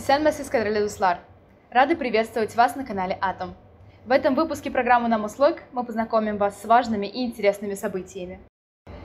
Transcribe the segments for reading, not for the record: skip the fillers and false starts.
Исәнмесез, кадерлі дуслар! Рады приветствовать вас на канале Атом. В этом выпуске программы «Намуслог» мы познакомим вас с важными и интересными событиями.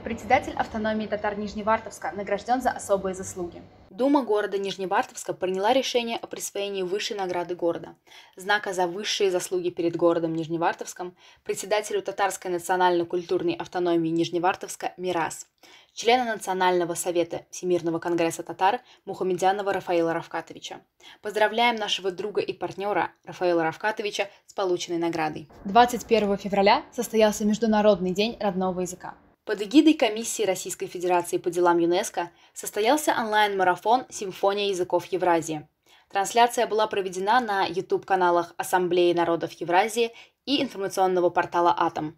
Председатель автономии татар Нижневартовска награжден за особые заслуги. Дума города Нижневартовска приняла решение о присвоении высшей награды города, знака за высшие заслуги перед городом Нижневартовском, председателю Татарской национально-культурной автономии Нижневартовска Мирас, члена Национального совета Всемирного конгресса татар Мухамедянова Рафаила Равкатовича. Поздравляем нашего друга и партнера Рафаила Равкатовича с полученной наградой. 21 февраля состоялся Международный день родного языка. Под эгидой Комиссии Российской Федерации по делам ЮНЕСКО состоялся онлайн-марафон «Симфония языков Евразии». Трансляция была проведена на YouTube-каналах Ассамблеи народов Евразии и информационного портала «Атом».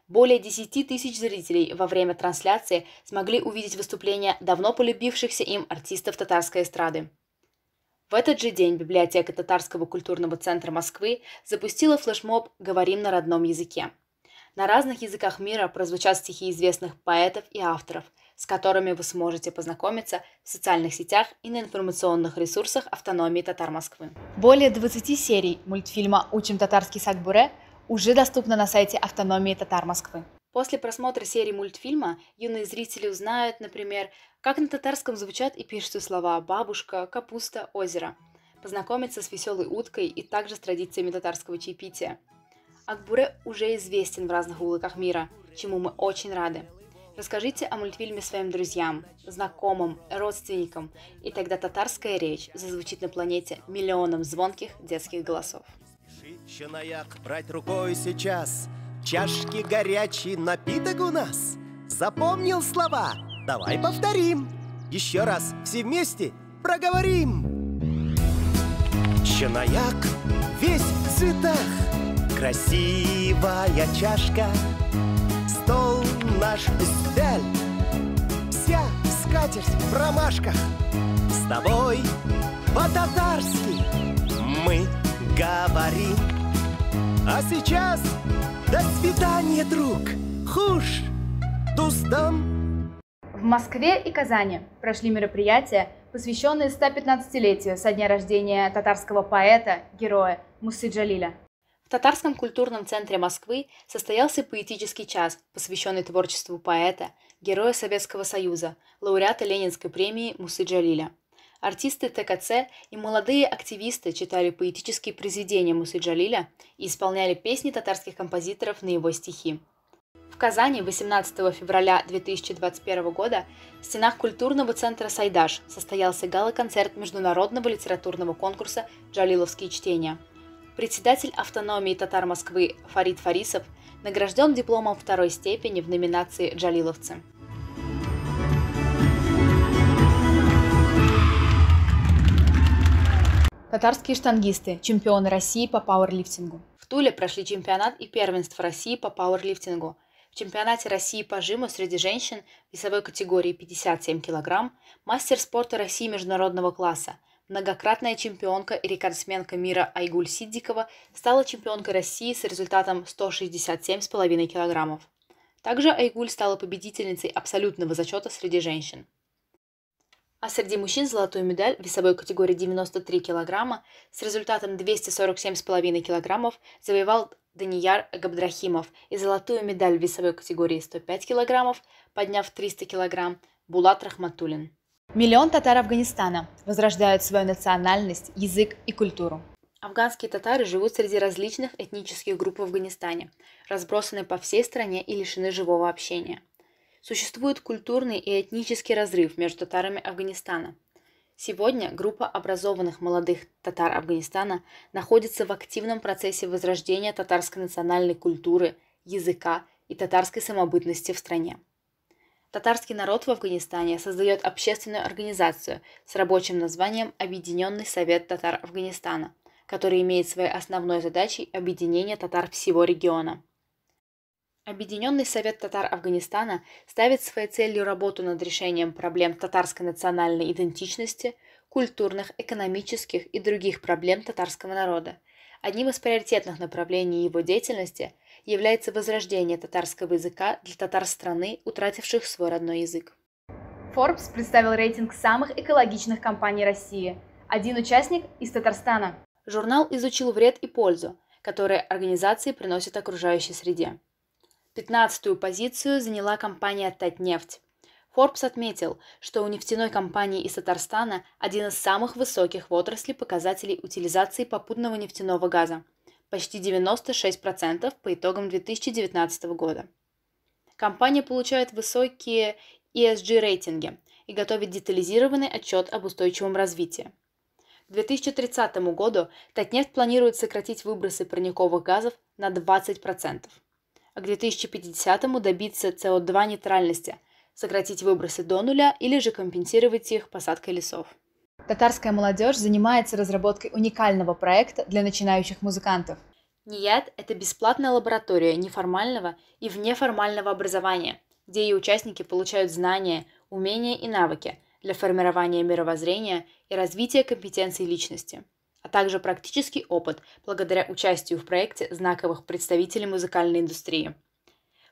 Более 10 тысяч зрителей во время трансляции смогли увидеть выступления давно полюбившихся им артистов татарской эстрады. В этот же день библиотека Татарского культурного центра Москвы запустила флешмоб «Говорим на родном языке». На разных языках мира прозвучат стихи известных поэтов и авторов, с которыми вы сможете познакомиться в социальных сетях и на информационных ресурсах автономии татар Москвы. Более 20 серий мультфильма «Учим татарский сагбуре» уже доступно на сайте автономии татар Москвы. После просмотра серии мультфильма юные зрители узнают, например, как на татарском звучат и пишутся слова «бабушка», «капуста», «озеро», познакомиться с веселой уткой и также с традициями татарского чаепития. Акбуре уже известен в разных уголках мира, чему мы очень рады. Расскажите о мультфильме своим друзьям, знакомым, родственникам, и тогда татарская речь зазвучит на планете миллионом звонких детских голосов. Чайник брать рукой сейчас, в чашке горячий напиток у нас. Запомнил слова? Давай повторим. Еще раз все вместе проговорим. Чайник весь в цветах, красивая чашка, стол наш сталь, вся скатерть в ромашках. С тобой по-татарски мы говорим. А сейчас до свидания, друг. Хуш, дустам. В Москве и Казани прошли мероприятия, посвященные 115-летию со дня рождения татарского поэта, героя Мусы Джалиля. В Татарском культурном центре Москвы состоялся поэтический час, посвященный творчеству поэта, героя Советского Союза, лауреата Ленинской премии Мусы Джалиля. Артисты ТКЦ и молодые активисты читали поэтические произведения Мусы Джалиля и исполняли песни татарских композиторов на его стихи. В Казани 18 февраля 2021 года в стенах культурного центра «Сайдаш» состоялся гала-концерт международного литературного конкурса «Джалиловские чтения». Председатель автономии татар Москвы Фарид Фарисов награжден дипломом второй степени в номинации «Джалиловцы». Татарские штангисты – чемпионы России по пауэрлифтингу. В Туле прошли чемпионат и первенство России по пауэрлифтингу. В чемпионате России по жиму среди женщин весовой категории 57 кг мастер спорта России международного класса, многократная чемпионка и рекордсменка мира Айгуль Сиддикова стала чемпионкой России с результатом 167,5 кг. Также Айгуль стала победительницей абсолютного зачета среди женщин. А среди мужчин золотую медаль в весовой категории 93 кг с результатом 247,5 кг завоевал Данияр Габдрахимов и золотую медаль в весовой категории 105 кг, подняв 300 кг, Булат Рахматуллин. Миллион татар Афганистана возрождают свою национальность, язык и культуру. Афганские татары живут среди различных этнических групп в Афганистане, разбросаны по всей стране и лишены живого общения. Существует культурный и этнический разрыв между татарами Афганистана. Сегодня группа образованных молодых татар Афганистана находится в активном процессе возрождения татарской национальной культуры, языка и татарской самобытности в стране. Татарский народ в Афганистане создает общественную организацию с рабочим названием «Объединенный совет татар Афганистана», который имеет своей основной задачей объединение татар всего региона. Объединенный совет татар Афганистана ставит своей целью работу над решением проблем татарской национальной идентичности, культурных, экономических и других проблем татарского народа. Одним из приоритетных направлений его деятельности является возрождение татарского языка для татар страны, утративших свой родной язык. Forbes представил рейтинг самых экологичных компаний России. один участник из Татарстана. Журнал изучил вред и пользу, которые организации приносят окружающей среде. 15-ю позицию заняла компания «Татнефть». Forbes отметил, что у нефтяной компании из Татарстана один из самых высоких в отрасли показателей утилизации попутного нефтяного газа – почти 96% по итогам 2019 года. Компания получает высокие ESG-рейтинги и готовит детализированный отчет об устойчивом развитии. К 2030 году Татнефть планирует сократить выбросы парниковых газов на 20%, а к 2050 добиться СО2-нейтральности, сократить выбросы до нуля или же компенсировать их посадкой лесов. Татарская молодежь занимается разработкой уникального проекта для начинающих музыкантов. НИЯД – это бесплатная лаборатория неформального и внеформального образования, где ее участники получают знания, умения и навыки для формирования мировоззрения и развития компетенций личности, а также практический опыт благодаря участию в проекте знаковых представителей музыкальной индустрии.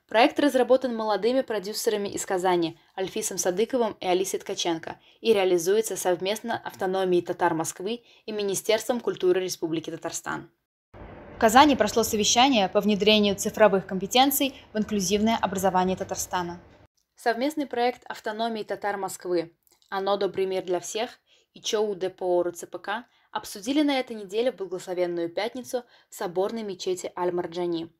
Проект разработан молодыми продюсерами из Казани Альфисом Садыковым и Алисой Ткаченко и реализуется совместно Автономией татар Москвы и Министерством культуры Республики Татарстан. В Казани прошло совещание по внедрению цифровых компетенций в инклюзивное образование Татарстана. Совместный проект Автономии татар Москвы «Оно добрый мир для всех» и ЧОУ ДПО РЦПК обсудили на этой неделе в Благословенную Пятницу в соборной мечети Аль-Марджани.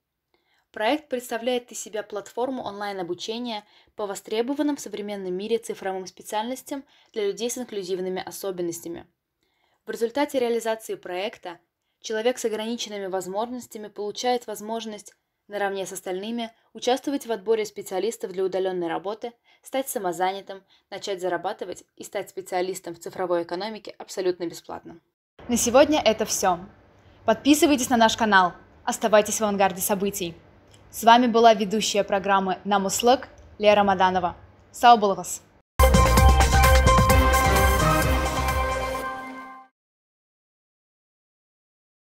Проект представляет из себя платформу онлайн-обучения по востребованным в современном мире цифровым специальностям для людей с инклюзивными особенностями. В результате реализации проекта человек с ограниченными возможностями получает возможность наравне с остальными участвовать в отборе специалистов для удаленной работы, стать самозанятым, начать зарабатывать и стать специалистом в цифровой экономике абсолютно бесплатно. На сегодня это все. Подписывайтесь на наш канал, оставайтесь в авангарде событий. С вами была ведущая программы «Намуслык» Лера Маданова. Сау болыңыз!